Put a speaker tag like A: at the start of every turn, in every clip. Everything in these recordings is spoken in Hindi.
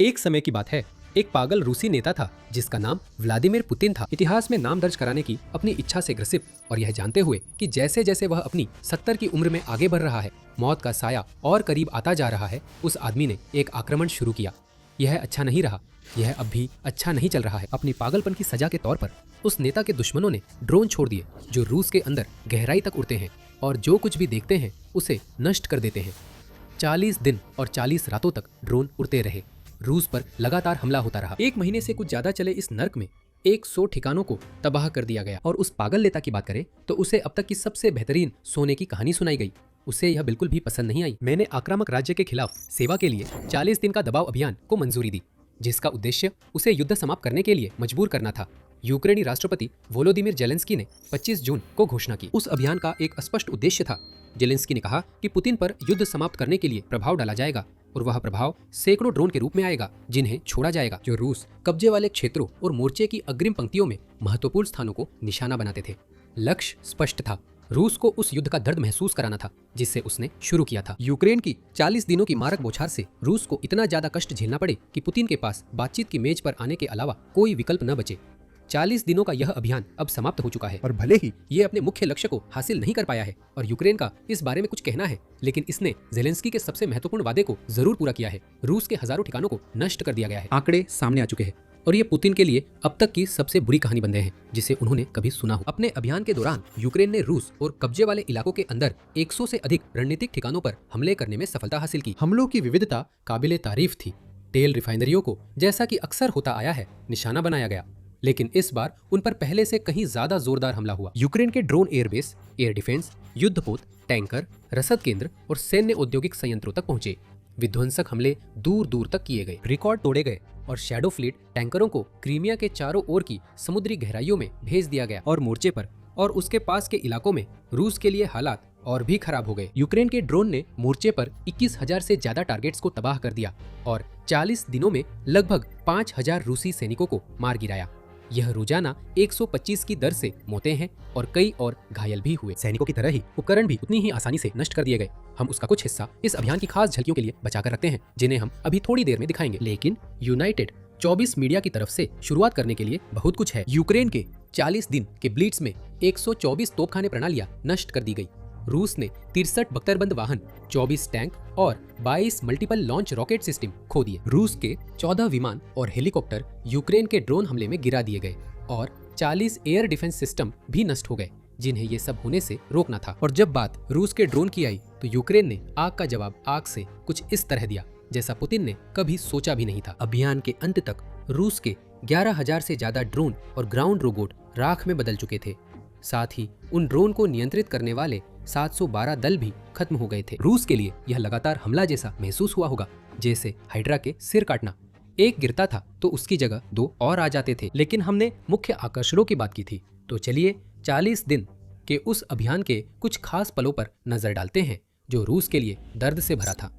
A: एक समय की बात है, एक पागल रूसी नेता था जिसका नाम व्लादिमीर पुतिन था। इतिहास में नाम दर्ज कराने की अपनी इच्छा से ग्रसित और यह जानते हुए कि जैसे जैसे वह अपनी 70 की उम्र में आगे बढ़ रहा है, मौत का साया और करीब आता जा रहा है, उस आदमी ने एक आक्रमण शुरू किया। यह अच्छा नहीं रहा, यह अब भी अच्छा नहीं चल रहा है। अपनी पागलपन की सजा के तौर पर उस नेता के दुश्मनों ने ड्रोन छोड़ दिए जो रूस के अंदर गहराई तक उड़ते हैं और जो कुछ भी देखते हैं उसे नष्ट कर देते हैं। 40 दिन और 40 रातों तक ड्रोन उड़ते रहे। रूस पर लगातार हमला होता रहा। एक महीने से कुछ ज्यादा चले इस नर्क में 100 ठिकानों को तबाह कर दिया गया। और उस पागल नेता की बात करें तो उसे अब तक की सबसे बेहतरीन सोने की कहानी सुनाई गई। उसे यह बिल्कुल भी पसंद नहीं आई। मैंने आक्रामक राज्य के खिलाफ सेवा के लिए 40 दिन का दबाव अभियान को मंजूरी दी, जिसका उद्देश्य उसे युद्ध समाप्त करने के लिए मजबूर करना था। यूक्रेनी राष्ट्रपति वोलोदिमीर जेलेंस्की ने 25 जून को घोषणा की। उस अभियान का एक स्पष्ट उद्देश्य था। जेलेंस्की ने कहा कि पुतिन पर युद्ध समाप्त करने के लिए प्रभाव डाला जाएगा और वह प्रभाव सैकड़ों ड्रोन के रूप में आएगा जिन्हें छोड़ा जाएगा, जो रूस कब्जे वाले क्षेत्रों और मोर्चे की अग्रिम पंक्तियों में महत्वपूर्ण स्थानों को निशाना बनाते थे। लक्ष्य स्पष्ट था, रूस को उस युद्ध का दर्द महसूस कराना था जिससे उसने शुरू किया था। यूक्रेन की 40 दिनों की मारक बौछार से रूस को इतना ज्यादा कष्ट झेलना पड़े कि पुतिन के पास बातचीत की मेज पर आने के अलावा कोई विकल्प न बचे। 40 दिनों का यह अभियान अब समाप्त हो चुका है और भले ही ये अपने मुख्य लक्ष्य को हासिल नहीं कर पाया है और यूक्रेन का इस बारे में कुछ कहना है, लेकिन इसने जेलेंस्की के सबसे महत्वपूर्ण वादे को जरूर पूरा किया है। रूस के हजारों ठिकानों को नष्ट कर दिया गया है। आंकड़े सामने आ चुके हैं और ये पुतिन के लिए अब तक की सबसे बुरी कहानी बन गए हैं जिसे उन्होंने कभी सुना हो। अपने अभियान के दौरान यूक्रेन ने रूस और कब्जे वाले इलाकों के अंदर 100 से अधिक रणनीतिक ठिकानों पर हमले करने में सफलता हासिल की। हमलों की विविधता काबिले तारीफ थी। तेल रिफाइनरियों को, जैसा कि अक्सर होता आया है, निशाना बनाया गया, लेकिन इस बार उन पर पहले से कहीं ज्यादा जोरदार हमला हुआ। यूक्रेन के ड्रोन एयरबेस, एयर डिफेंस, युद्धपोत, टैंकर, रसद केंद्र और सैन्य औद्योगिक संयंत्रों तक पहुंचे। विध्वंसक हमले दूर दूर तक किए गए, रिकॉर्ड तोड़े गए और शैडो फ्लीट टैंकरों को क्रीमिया के चारों ओर की समुद्री गहराइयों में भेज दिया गया और मोर्चे पर और उसके पास के इलाकों में रूस के लिए हालात और भी खराब हो गए। यूक्रेन के ड्रोन ने मोर्चे पर 21,000 से ज्यादा टारगेट्स को तबाह कर दिया और 40 दिनों में लगभग 5,000 रूसी सैनिकों को मार गिराया। यह रोजाना 125 की दर से मौतें हैं और कई और घायल भी हुए। सैनिकों की तरह ही उपकरण भी उतनी ही आसानी से नष्ट कर दिए गए। हम उसका कुछ हिस्सा इस अभियान की खास झलकियों के लिए बचाकर रखते हैं, जिन्हें हम अभी थोड़ी देर में दिखाएंगे। लेकिन यूनाइटेड 24 मीडिया की तरफ से शुरुआत करने के लिए बहुत कुछ है। यूक्रेन के 40 दिन के ब्लिट्स में 124 तोपखाने प्रणालियां नष्ट कर दी गई। रूस ने 63 बख्तरबंद वाहन, 24 टैंक और 22 मल्टीपल लॉन्च रॉकेट सिस्टम खो दिए। रूस के 14 विमान और हेलीकॉप्टर यूक्रेन के ड्रोन हमले में गिरा दिए गए और 40 एयर डिफेंस सिस्टम भी नष्ट हो गए, जिन्हें ये सब होने से रोकना था। और जब बात रूस के ड्रोन की आई तो यूक्रेन ने आग का जवाब आग से कुछ इस तरह दिया जैसा पुतिन ने कभी सोचा भी नहीं था। अभियान के अंत तक रूस के 11,000 से ज्यादा ड्रोन और ग्राउंड रोबोट राख में बदल चुके थे। साथ ही उन ड्रोन को नियंत्रित करने वाले 712 दल भी खत्म हो गए थे। रूस के लिए यह लगातार हमला जैसा महसूस हुआ होगा, जैसे हाइड्रा के सिर काटना। एक गिरता था तो उसकी जगह 2 और आ जाते थे। लेकिन हमने मुख्य आकर्षणों की बात की थी, तो चलिए 40 दिन के उस अभियान के कुछ खास पलों पर नजर डालते हैं जो रूस के लिए दर्द से भरा था।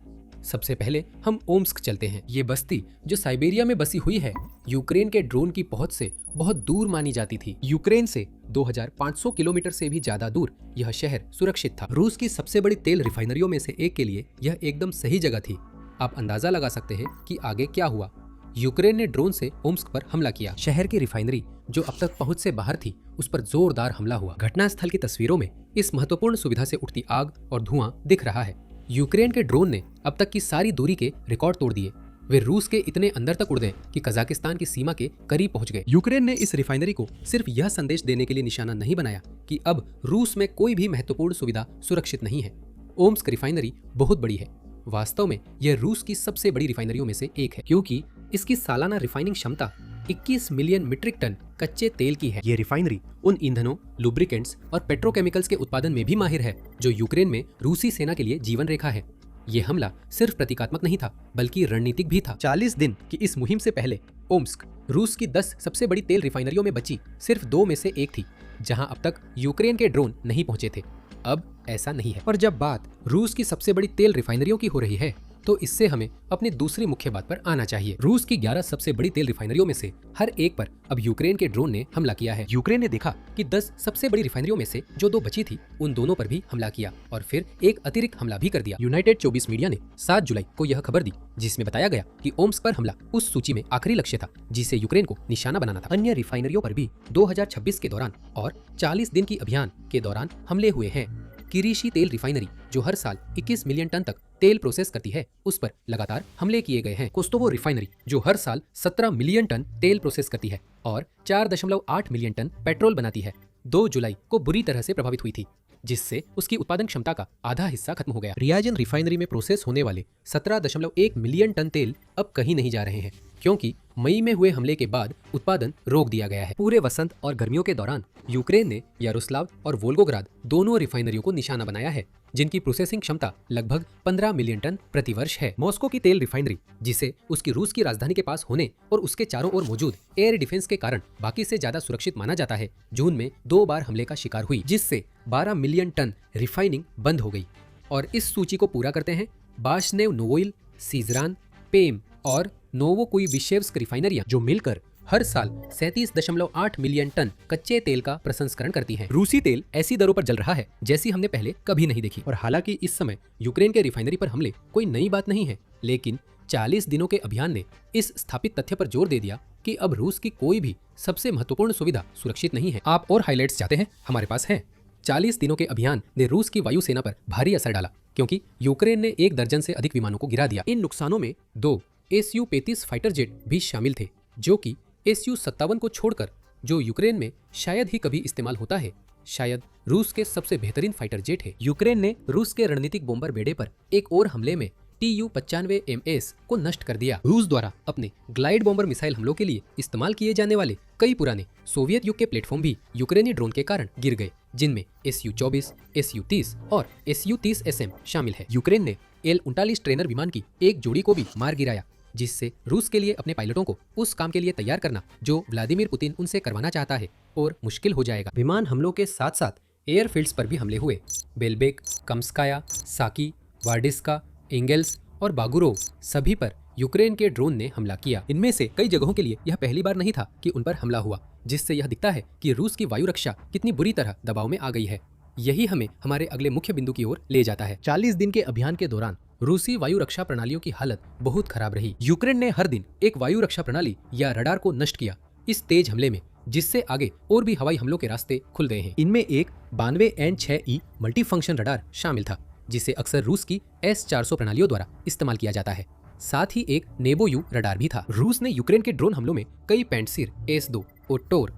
A: सबसे पहले हम ओम्स्क चलते हैं। ये बस्ती जो साइबेरिया में बसी हुई है, यूक्रेन के ड्रोन की पहुंच से बहुत दूर मानी जाती थी। यूक्रेन से 2500 किलोमीटर से भी ज्यादा दूर यह शहर सुरक्षित था। रूस की सबसे बड़ी तेल रिफाइनरियों में से एक के लिए यह एकदम सही जगह थी। आप अंदाजा लगा सकते हैं कि आगे क्या हुआ। यूक्रेन ने ड्रोन से ओम्स्क पर हमला किया। शहर की रिफाइनरी जो अब तक पहुंच से बाहर थी, उस पर जोरदार हमला हुआ। घटनास्थल की तस्वीरों में इस महत्वपूर्ण सुविधा से उठती आग और धुआं दिख रहा है। यूक्रेन के ड्रोन ने अब तक की सारी दूरी के रिकॉर्ड तोड़ दिए। वे रूस के इतने अंदर तक उड़ गए कि कजाकिस्तान की सीमा के करीब पहुंच गए। यूक्रेन ने इस रिफाइनरी को सिर्फ यह संदेश देने के लिए निशाना नहीं बनाया कि अब रूस में कोई भी महत्वपूर्ण सुविधा सुरक्षित नहीं है। ओम्स्क रिफाइनरी बहुत बड़ी है। वास्तव में यह रूस की सबसे बड़ी रिफाइनरियों में से एक है, क्योंकि इसकी सालाना रिफाइनिंग क्षमता 21 मिलियन मीट्रिक टन कच्चे तेल की है। ये रिफाइनरी उन ईंधनों, लुब्रिकेंट्स और पेट्रोकेमिकल्स के उत्पादन में भी माहिर है जो यूक्रेन में रूसी सेना के लिए जीवन रेखा है। ये हमला सिर्फ प्रतीकात्मक नहीं था, बल्कि रणनीतिक भी था। 40 दिन की इस मुहिम से पहले ओम्स्क रूस की 10 सबसे बड़ी तेल रिफाइनरियों में बची सिर्फ 2 में से एक थी, जहां अब तक यूक्रेन के ड्रोन नहीं पहुंचे थे। अब ऐसा नहीं है। और जब बात रूस की सबसे बड़ी तेल रिफाइनरियों की हो रही है तो इससे हमें अपनी दूसरी मुख्य बात पर आना चाहिए। रूस की 11 सबसे बड़ी तेल रिफाइनरियों में से हर एक पर अब यूक्रेन के ड्रोन ने हमला किया है। यूक्रेन ने देखा कि 10 सबसे बड़ी रिफाइनरियों में से जो 2 बची थी उन दोनों पर भी हमला किया और फिर एक अतिरिक्त हमला भी कर दिया। यूनाइटेड 24 मीडिया ने 7 जुलाई को यह खबर दी जिसमें बताया गया कि ओम्स्क पर हमला उस सूची में आखिरी लक्ष्य था जिसे यूक्रेन को निशाना बनाना था। अन्य रिफाइनरियों पर भी 2026 के दौरान और 40 दिन की अभियान के दौरान हमले हुए हैं। किरीशी तेल रिफाइनरी जो हर साल 21 मिलियन टन तक तेल प्रोसेस करती है उस पर लगातार हमले किए गए हैं। कोस्तोवो रिफाइनरी जो हर साल 17 मिलियन टन तेल प्रोसेस करती है और 4.8 मिलियन टन पेट्रोल बनाती है, 2 जुलाई को बुरी तरह से प्रभावित हुई थी जिससे उसकी उत्पादन क्षमता का आधा हिस्सा खत्म हो गया। रियाजन रिफाइनरी में प्रोसेस होने वाले 17.1 मिलियन टन तेल अब कहीं नहीं जा रहे हैं क्योंकि मई में हुए हमले के बाद उत्पादन रोक दिया गया है। पूरे वसंत और गर्मियों के दौरान यूक्रेन ने यारोस्लाव और वोल्गोग्राद दोनों रिफाइनरियों को निशाना बनाया है जिनकी प्रोसेसिंग क्षमता लगभग 15 मिलियन टन प्रति वर्ष है। मॉस्को की तेल रिफाइनरी जिसे उसकी रूस की राजधानी के पास होने और उसके चारों ओर मौजूद एयर डिफेंस के कारण बाकी से ज्यादा सुरक्षित माना जाता है, जून में 2 बार हमले का शिकार हुई जिससे 12 मिलियन टन रिफाइनिंग बंद हो गई। और इस सूची को पूरा करते हैं बाशनेव नोवोइल, सीजरान, पेम और नोवोकुइविशेव्स्क रिफाइनरियां जो मिलकर हर साल 37.8 मिलियन टन कच्चे तेल का प्रसंस्करण करती हैं। रूसी तेल ऐसी दरों पर जल रहा है जैसी हमने पहले कभी नहीं देखी। और हालांकि इस समय यूक्रेन के रिफाइनरी पर हमले कोई नई बात नहीं है, लेकिन 40 दिनों के अभियान ने इस स्थापित तथ्य पर जोर दे दिया कि अब रूस की कोई भी सबसे महत्वपूर्ण सुविधा सुरक्षित नहीं है। आप और हाइलाइट्स चाहते हैं? हमारे पास है। 40 दिनों के अभियान ने रूस की वायुसेना पर भारी असर डाला क्योंकि यूक्रेन ने 1 दर्जन से अधिक विमानों को गिरा दिया। इन नुकसानों में 2 Su-35 फाइटर जेट भी शामिल थे जो कि Su-57 को छोड़कर जो यूक्रेन में शायद ही कभी इस्तेमाल होता है, शायद रूस के सबसे बेहतरीन फाइटर जेट है। यूक्रेन ने रूस के रणनीतिक बॉम्बर बेड़े पर एक और हमले में Tu-95MS को नष्ट कर दिया। रूस द्वारा अपने ग्लाइड बॉम्बर मिसाइल हमलों के लिए इस्तेमाल किए जाने वाले कई पुराने सोवियत युग के प्लेटफॉर्म भी यूक्रेनी ड्रोन के कारण गिर गए, जिनमें Su-24, Su-30 और Su-30SM शामिल है। यूक्रेन ने Il-39 ट्रेनर विमान की एक जोड़ी को भी मार गिराया, जिससे रूस के लिए अपने पायलटों को उस काम के लिए तैयार करना जो व्लादिमीर पुतिन उनसे करवाना चाहता है और मुश्किल हो जाएगा। विमान हमलों के साथ साथ एयरफील्ड्स पर भी हमले हुए। बेलबेक, कम्स्काया, साकी, वार्डिस्का, एंगेल्स और बागुरोव सभी पर यूक्रेन के ड्रोन ने हमला किया। इनमें से कई जगहों के लिए यह पहली बार नहीं था कि उन पर हमला हुआ, जिससे यह दिखता है कि रूस की वायु रक्षा कितनी बुरी तरह दबाव में आ गई है। यही हमें हमारे अगले मुख्य बिंदु की ओर ले जाता है। 40 दिन के अभियान के दौरान रूसी वायु रक्षा प्रणालियों की हालत बहुत खराब रही। यूक्रेन ने हर दिन एक वायु रक्षा प्रणाली या रडार को नष्ट किया इस तेज हमले में, जिससे आगे और भी हवाई हमलों के रास्ते खुल गए हैं। इनमें एक 92N6E मल्टीफंक्शन रडार शामिल था, जिसे अक्सर रूस की S-400 प्रणालियों द्वारा इस्तेमाल किया जाता है। साथ ही एक नेबोयू रडार भी था। रूस ने यूक्रेन के ड्रोन हमलों में कई पेंटसिर S-2 और टोर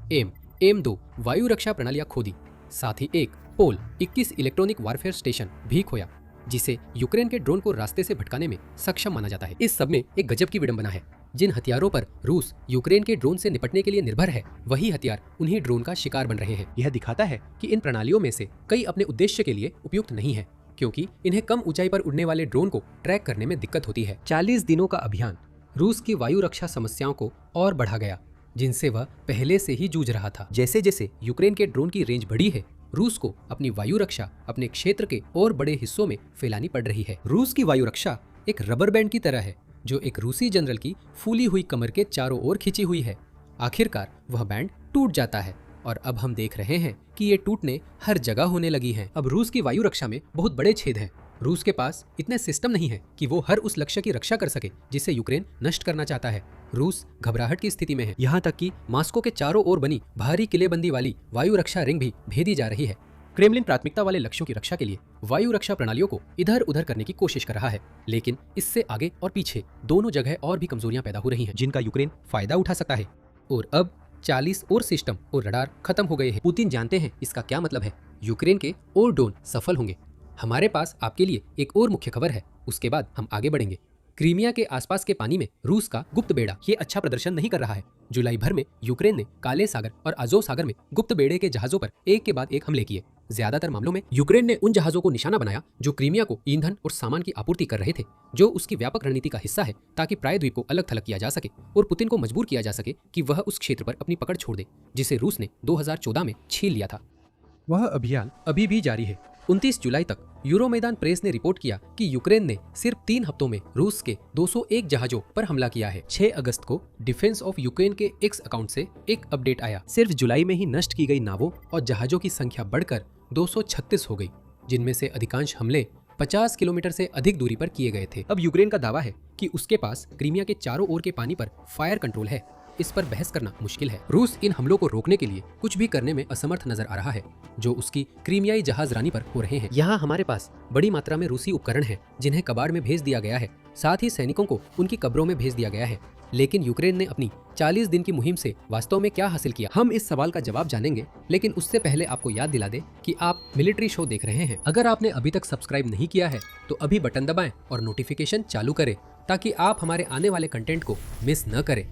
A: M2 वायु रक्षा प्रणालियां खो दी। साथ ही एक पोल 21 इलेक्ट्रॉनिक वारफेयर स्टेशन भी खोया, जिसे यूक्रेन के ड्रोन को रास्ते से भटकाने में सक्षम माना जाता है। इस सब में एक गजब की विडंबना है। जिन हथियारों पर रूस यूक्रेन के ड्रोन से निपटने के लिए निर्भर है, वही हथियार उन्हीं ड्रोन का शिकार बन रहे हैं। यह दिखाता है कि इन प्रणालियों में से कई अपने उद्देश्य के लिए उपयुक्त नहीं है, क्योंकि इन्हें कम ऊंचाई पर उड़ने वाले ड्रोन को ट्रैक करने में दिक्कत होती है। 40 दिनों का अभियान रूस की वायु रक्षा समस्याओं को और बढ़ा गया, जिनसे वह पहले से ही जूझ रहा था। जैसे जैसे यूक्रेन के ड्रोन की रेंज बढ़ी है, रूस को अपनी वायु रक्षा अपने क्षेत्र के और बड़े हिस्सों में फैलानी पड़ रही है। रूस की वायु रक्षा एक रबर बैंड की तरह है, जो एक रूसी जनरल की फूली हुई कमर के चारों ओर खिंची हुई है। आखिरकार वह बैंड टूट जाता है और अब हम देख रहे हैं कि ये टूटने हर जगह होने लगी हैं। अब रूस की वायु रक्षा में बहुत बड़े छेद हैं। रूस के पास इतने सिस्टम नहीं है कि वो हर उस लक्ष्य की रक्षा कर सके जिसे यूक्रेन नष्ट करना चाहता है। रूस घबराहट की स्थिति में है। यहाँ तक कि मॉस्को के चारों ओर बनी भारी किलेबंदी वाली वायु रक्षा रिंग भी भेदी जा रही है। क्रेमलिन प्राथमिकता वाले लक्ष्यों की रक्षा के लिए वायु रक्षा प्रणालियों को इधर उधर करने की कोशिश कर रहा है, लेकिन इससे आगे और पीछे दोनों जगह और भी कमजोरियां पैदा हो रही हैं, जिनका यूक्रेन फायदा उठा सकता है। और अब 40 और सिस्टम और रडार खत्म हो गए हैं। पुतिन जानते हैं इसका क्या मतलब है। यूक्रेन के और ड्रोन सफल होंगे। हमारे पास आपके लिए एक और मुख्य खबर है, उसके बाद हम आगे बढ़ेंगे। क्रीमिया के आसपास के पानी में रूस का गुप्त बेड़ा ये अच्छा प्रदर्शन नहीं कर रहा है। जुलाई भर में यूक्रेन ने काले सागर और अजोव सागर में गुप्त बेड़े के जहाजों पर एक के बाद एक हमले किए। ज्यादातर मामलों में यूक्रेन ने उन जहाजों को निशाना बनाया जो क्रीमिया को ईंधन और सामान की आपूर्ति कर रहे थे, जो उसकी व्यापक रणनीति का हिस्सा है, ताकि प्रायद्वीप को अलग थलग किया जा सके और पुतिन को मजबूर किया जा सके कि वह उस क्षेत्र पर अपनी पकड़ छोड़ दे, जिसे रूस ने 2014 में छीन लिया था। वह अभियान अभी भी जारी है 29 जुलाई तक यूरोमैदान प्रेस ने रिपोर्ट किया कि यूक्रेन ने सिर्फ 3 हफ्तों में रूस के 201 जहाजों पर हमला किया है। 6 अगस्त को डिफेंस ऑफ यूक्रेन के एक्स अकाउंट से एक अपडेट आया। सिर्फ जुलाई में ही नष्ट की गई नावों और जहाजों की संख्या बढ़कर 236 हो गई, जिनमें से अधिकांश हमले 50 किलोमीटर से अधिक दूरी पर किए गए थे। अब यूक्रेन का दावा है कि उसके पास क्रीमिया के चारों ओर के पानी पर फायर कंट्रोल है। इस पर बहस करना मुश्किल है। रूस इन हमलों को रोकने के लिए कुछ भी करने में असमर्थ नजर आ रहा है, जो उसकी क्रीमियाई जहाज रानी पर हो रहे हैं। यहाँ हमारे पास बड़ी मात्रा में रूसी उपकरण हैं, जिन्हें कबाड़ में भेज दिया गया है। साथ ही सैनिकों को उनकी कब्रों में भेज दिया गया है। लेकिन यूक्रेन ने अपनी 40 दिन की मुहिम से वास्तव में क्या हासिल किया, हम इस सवाल का जवाब जानेंगे। लेकिन उससे पहले आपको याद दिला दे कि आप मिलिट्री शो देख रहे हैं। अगर आपने अभी तक सब्सक्राइब नहीं किया है तो अभी बटन दबाएं और नोटिफिकेशन चालू करें, ताकि आप हमारे आने वाले कंटेंट को मिस न करें।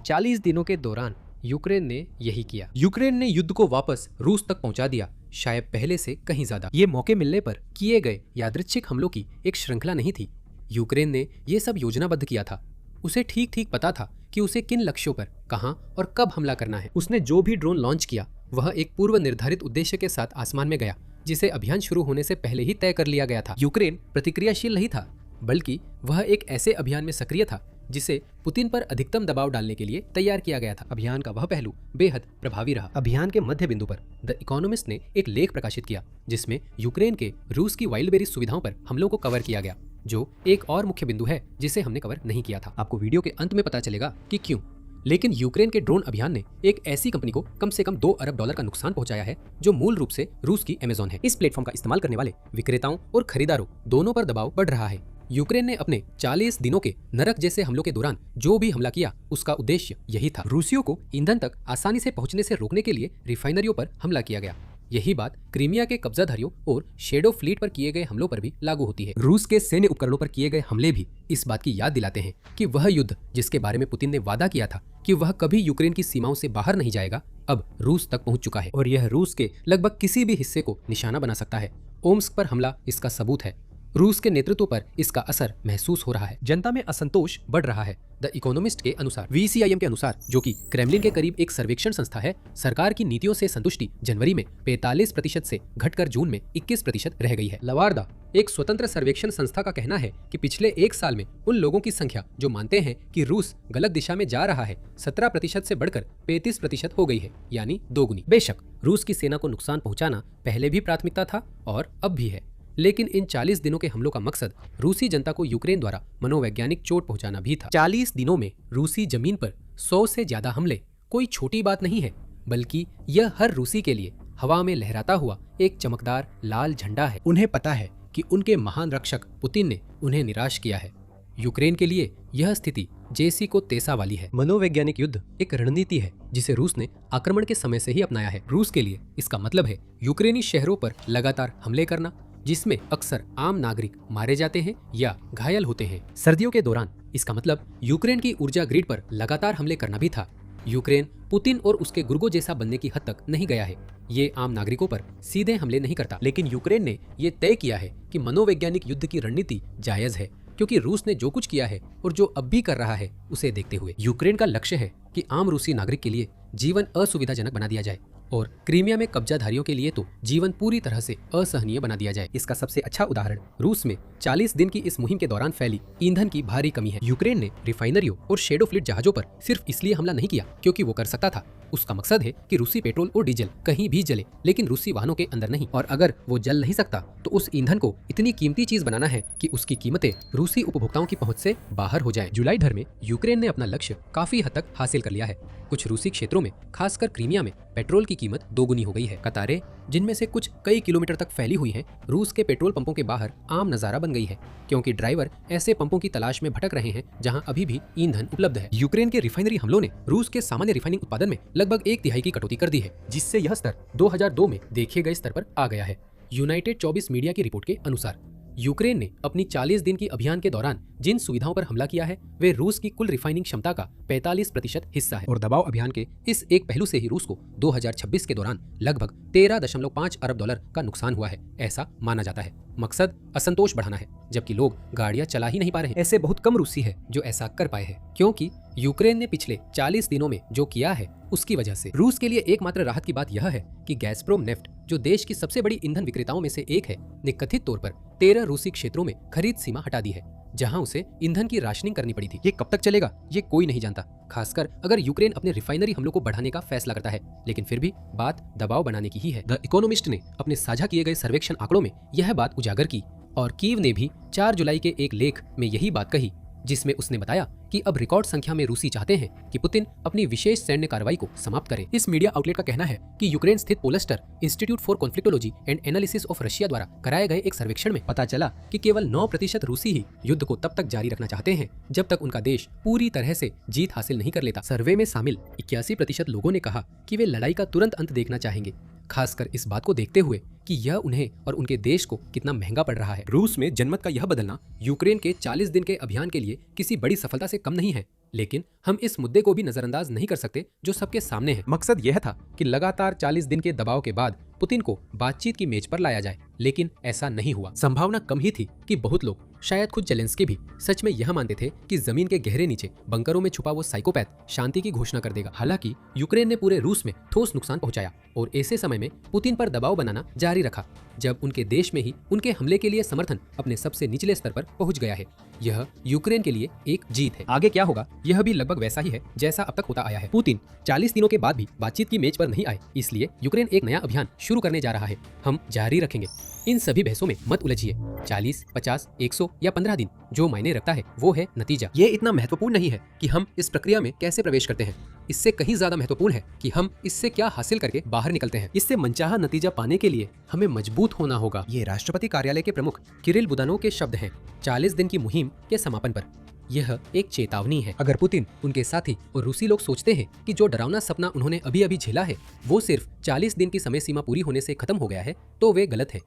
A: 40 दिनों के दौरान यूक्रेन ने यही किया। यूक्रेन ने युद्ध को वापस रूस तक पहुंचा दिया, शायद पहले से कहीं ज्यादा। ये मौके मिलने पर किए गए यादृच्छिक हमलों की एक श्रृंखला नहीं थी। यूक्रेन ने ये सब योजनाबद्ध किया था। उसे ठीक ठीक पता था कि उसे किन लक्ष्यों पर, कहां और कब हमला करना है। उसने जो भी ड्रोन लॉन्च किया वह एक पूर्व निर्धारित उद्देश्य के साथ आसमान में गया, जिसे अभियान शुरू होने से पहले ही तय कर लिया गया था। यूक्रेन प्रतिक्रियाशील नहीं था, बल्कि वह एक ऐसे अभियान में सक्रिय था जिसे पुतिन पर अधिकतम दबाव डालने के लिए तैयार किया गया था। अभियान का वह पहलू बेहद प्रभावी रहा। अभियान के मध्य बिंदु पर द इकोनॉमिस्ट ने एक लेख प्रकाशित किया, जिसमें यूक्रेन के रूस की वाइल्डबेरी सुविधाओं पर हमलों को कवर किया गया, जो एक और मुख्य बिंदु है जिसे हमने कवर नहीं किया था। आपको वीडियो के अंत में पता चलेगा कि क्यों। लेकिन यूक्रेन के ड्रोन अभियान ने एक ऐसी कंपनी को कम से कम $2 अरब का नुकसान पहुंचाया है, जो मूल रूप से रूस की अमेज़न है। इस प्लेटफॉर्म का इस्तेमाल करने वाले विक्रेताओं और खरीदारों दोनों पर दबाव बढ़ रहा है। यूक्रेन ने अपने 40 दिनों के नरक जैसे हमलों के दौरान जो भी हमला किया, उसका उद्देश्य यही था। रूसियों को ईंधन तक आसानी से पहुंचने से रोकने के लिए रिफाइनरियों पर हमला किया गया। यही बात क्रीमिया के कब्जाधारियों और शेडो फ्लीट पर किए गए हमलों पर भी लागू होती है। रूस के सैन्य उपकरणों पर किए गए हमले भी इस बात की याद दिलाते हैं कि वह युद्ध जिसके बारे में पुतिन ने वादा किया था कि वह कभी यूक्रेन की सीमाओं से बाहर नहीं जाएगा, अब रूस तक पहुंच चुका है। और यह रूस के लगभग किसी भी हिस्से को निशाना बना सकता है। ओम्स्क पर हमला इसका सबूत है। रूस के नेतृत्व पर इसका असर महसूस हो रहा है। जनता में असंतोष बढ़ रहा है। द इकोनॉमिस्ट के अनुसार, VCIM के अनुसार, जो कि क्रेमलिन के करीब एक सर्वेक्षण संस्था है, सरकार की नीतियों से संतुष्टि जनवरी में 45% से घटकर जून में 21% रह गई है। लवार्दा, एक स्वतंत्र सर्वेक्षण संस्था का कहना है कि पिछले एक साल में उन लोगों की संख्या जो मानते हैं कि रूस गलत दिशा में जा रहा है, 17% से बढ़कर 35% हो गई है, यानी दोगुनी। बेशक रूस की सेना को नुकसान पहुंचाना पहले भी प्राथमिकता था और अब भी है, लेकिन इन 40 दिनों के हमलों का मकसद रूसी जनता को यूक्रेन द्वारा मनोवैज्ञानिक चोट पहुंचाना भी था। 40 दिनों में रूसी जमीन पर 100 से ज्यादा हमले कोई छोटी बात नहीं है, बल्कि यह हर रूसी के लिए हवा में लहराता हुआ एक चमकदार लाल झंडा है। उन्हें पता है कि उनके महान रक्षक पुतिन ने उन्हें निराश किया है। यूक्रेन के लिए यह स्थिति जैसी को तेसा वाली है। मनोवैज्ञानिक युद्ध एक रणनीति है जिसे रूस ने आक्रमण के समय से ही अपनाया है। रूस के लिए इसका मतलब है यूक्रेनी शहरों पर लगातार हमले करना, जिसमें अक्सर आम नागरिक मारे जाते हैं या घायल होते हैं। सर्दियों के दौरान इसका मतलब यूक्रेन की ऊर्जा ग्रिड पर लगातार हमले करना भी था। यूक्रेन पुतिन और उसके गुर्गों जैसा बनने की हद तक नहीं गया है। ये आम नागरिकों पर सीधे हमले नहीं करता, लेकिन यूक्रेन ने ये तय किया है कि मनोवैज्ञानिक युद्ध की रणनीति जायज है, क्योंकि रूस ने जो कुछ किया है और जो अब भी कर रहा है उसे देखते हुए। यूक्रेन का लक्ष्य है कि आम रूसी नागरिक के लिए जीवन असुविधाजनक बना दिया जाए और क्रीमिया में कब्जाधारियों के लिए तो जीवन पूरी तरह से असहनीय बना दिया जाए। इसका सबसे अच्छा उदाहरण रूस में 40 दिन की इस मुहिम के दौरान फैली ईंधन की भारी कमी है। यूक्रेन ने रिफाइनरियों और शेडो फ्लीट जहाजों पर सिर्फ इसलिए हमला नहीं किया क्योंकि वो कर सकता था। उसका मकसद है कि रूसी पेट्रोल और डीजल कहीं भी जले, लेकिन रूसी वाहनों के अंदर नहीं। और अगर वो जल नहीं सकता तो उस ईंधन को इतनी कीमती चीज बनाना है कि उसकी कीमतें रूसी उपभोक्ताओं की पहुंच से बाहर हो जाएं। जुलाई भर में यूक्रेन ने अपना लक्ष्य काफी हद तक हासिल कर लिया है। कुछ रूसी क्षेत्रों में, खासकर क्रीमिया में, पेट्रोल की कीमत दोगुनी हो गई है। कतारें, जिनमें से कुछ कई किलोमीटर तक फैली हुई हैं, रूस के पेट्रोल पंपों के बाहर आम नजारा बन गई है, क्योंकि ड्राइवर ऐसे पंपों की तलाश में भटक रहे हैं जहां अभी भी ईंधन उपलब्ध है। यूक्रेन के रिफाइनरी हमलों ने रूस के सामान्य रिफाइनिंग उत्पादन में लगभग 1/3 की कटौती कर दी है, जिससे यह स्तर 2002 में देखे गए स्तर पर आ गया है। यूनाइटेड 24 मीडिया की रिपोर्ट के अनुसार यूक्रेन ने अपनी 40 दिन की अभियान के दौरान जिन सुविधाओं पर हमला किया है वे रूस की कुल रिफाइनिंग क्षमता का 45% हिस्सा है। और दबाव अभियान के इस एक पहलू से ही रूस को 2026 के दौरान लगभग $13.5 अरब का नुकसान हुआ है, ऐसा माना जाता है। मकसद असंतोष बढ़ाना है, जबकि लोग गाड़ियां चला ही नहीं पा रहे हैं। ऐसे बहुत कम रूसी है जो ऐसा कर पाए हैं, क्योंकि यूक्रेन ने पिछले 40 दिनों में जो किया है उसकी वजह से। रूस के लिए एकमात्र राहत की बात यह है कि गैसप्रोम नेफ्ट, जो देश की सबसे बड़ी ईंधन विक्रेताओं में से एक है, ने कथित तौर पर 13 रूसी क्षेत्रों में खरीद सीमा हटा दी है, जहां उसे ईंधन की राशनिंग करनी पड़ी थी। ये कब तक चलेगा ये कोई नहीं जानता, खासकर अगर यूक्रेन अपने रिफाइनरी हमलों को बढ़ाने का फैसला करता है। लेकिन फिर भी बात दबाव बनाने की ही है। द इकोनॉमिस्ट ने अपने साझा किए गए सर्वेक्षण आंकड़ों में यह बात उजागर की, और कीव ने भी 4 जुलाई के एक लेख में यही बात कही, जिसमें उसने बताया कि अब रिकॉर्ड संख्या में रूसी चाहते हैं कि पुतिन अपनी विशेष सैन्य कार्रवाई को समाप्त करे। इस मीडिया आउटलेट का कहना है कि यूक्रेन स्थित pollster institute for conflictology and analysis of Russia द्वारा कराए गए एक सर्वेक्षण में पता चला कि केवल 9% रूसी ही युद्ध को तब तक जारी रखना चाहते हैं जब तक उनका देश पूरी तरह से जीत हासिल नहीं कर लेता। सर्वे में शामिल 81% लोगों ने कहा कि वे लड़ाई का तुरंत अंत देखना चाहेंगे, खासकर इस बात को देखते हुए कि यह उन्हें और उनके देश को कितना महंगा पड़ रहा है। रूस में जनमत का यह बदलना यूक्रेन के 40 दिन के अभियान के लिए किसी बड़ी सफलता से कम नहीं है, लेकिन हम इस मुद्दे को भी नजरअंदाज नहीं कर सकते जो सबके सामने है। मकसद यह था कि लगातार 40 दिन के दबाव के बाद पुतिन को बातचीत की मेज पर लाया जाए, लेकिन ऐसा नहीं हुआ। संभावना कम ही थी कि बहुत लोग, शायद खुद जेलेंस्की भी, सच में यह मानते थे कि जमीन के गहरे नीचे बंकरों में छुपा वो साइकोपैथ शांति की घोषणा कर देगा। हालांकि यूक्रेन ने पूरे रूस में ठोस नुकसान पहुंचाया और ऐसे समय में पुतिन पर दबाव बनाना जारी रखा जब उनके देश में ही उनके हमले के लिए समर्थन अपने सबसे निचले स्तर पर पहुंच गया है। यह यूक्रेन के लिए एक जीत है। आगे क्या होगा यह भी लगभग वैसा ही है जैसा अब तक होता आया है। पुतिन 40 दिनों के बाद भी बातचीत की मेज पर नहीं आए, इसलिए यूक्रेन एक नया अभियान शुरू करने जा रहा है। हम जारी रखेंगे। इन सभी बहसों में मत उलझिए। 40, 50, 100 या 15 दिन, जो मायने रखता है वो है नतीजा। ये इतना महत्वपूर्ण नहीं है कि हम इस प्रक्रिया में कैसे प्रवेश करते हैं, इससे कहीं ज्यादा महत्वपूर्ण है कि हम इससे क्या हासिल करके बाहर निकलते हैं। इससे मनचाहा नतीजा पाने के लिए हमें मजबूत होना होगा। ये राष्ट्रपति कार्यालय के प्रमुख किरिल बुदानोव के शब्द हैं 40 दिन की मुहिम के समापन पर। यह एक चेतावनी है। अगर पुतिन, उनके साथी और रूसी लोग सोचते हैं कि जो डरावना सपना उन्होंने अभी अभी झेला है वो सिर्फ 40 दिन की समय सीमा पूरी होने से खत्म हो गया है, तो वे गलत है।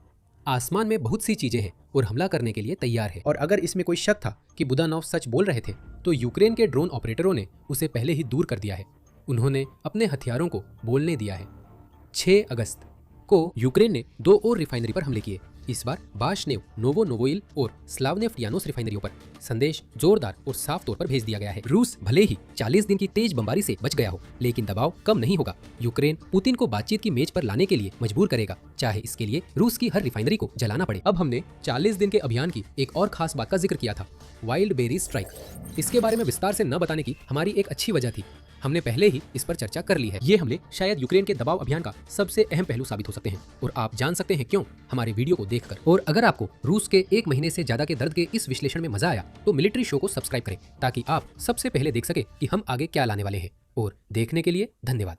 A: आसमान में बहुत सी चीजें हैं और हमला करने के लिए तैयार है। और अगर इसमें कोई शक था कि बुदानोव सच बोल रहे थे, तो यूक्रेन के ड्रोन ऑपरेटरों ने उसे पहले ही दूर कर दिया है। उन्होंने अपने हथियारों को बोलने दिया है। 6 अगस्त को यूक्रेन ने 2 और रिफाइनरी पर हमले किए। इस बार बाशनेव, नोवोनोवोइल और स्लावनेफ्ट रिफाइनरियों पर संदेश जोरदार और साफ तौर पर भेज दिया गया है। रूस भले ही 40 दिन की तेज बमबारी से बच गया हो, लेकिन दबाव कम नहीं होगा। यूक्रेन पुतिन को बातचीत की मेज पर लाने के लिए मजबूर करेगा, चाहे इसके लिए रूस की हर रिफाइनरी को जलाना पड़े। अब हमने 40 दिन के अभियान की एक और खास बात का जिक्र किया था, वाइल्ड बेरी स्ट्राइक। इसके बारे में विस्तार से न बताने की हमारी एक अच्छी वजह थी। हमने पहले ही इस पर चर्चा कर ली है। ये हमले शायद यूक्रेन के दबाव अभियान का सबसे अहम पहलू साबित हो सकते हैं, और आप जान सकते हैं क्यों हमारे वीडियो को देखकर। और अगर आपको रूस के 1 महीने से ज्यादा के दर्द के इस विश्लेषण में मजा आया, तो मिलिट्री शो को सब्सक्राइब करें ताकि आप सबसे पहले देख सके कि हम आगे क्या लाने वाले हैं। और देखने के लिए धन्यवाद।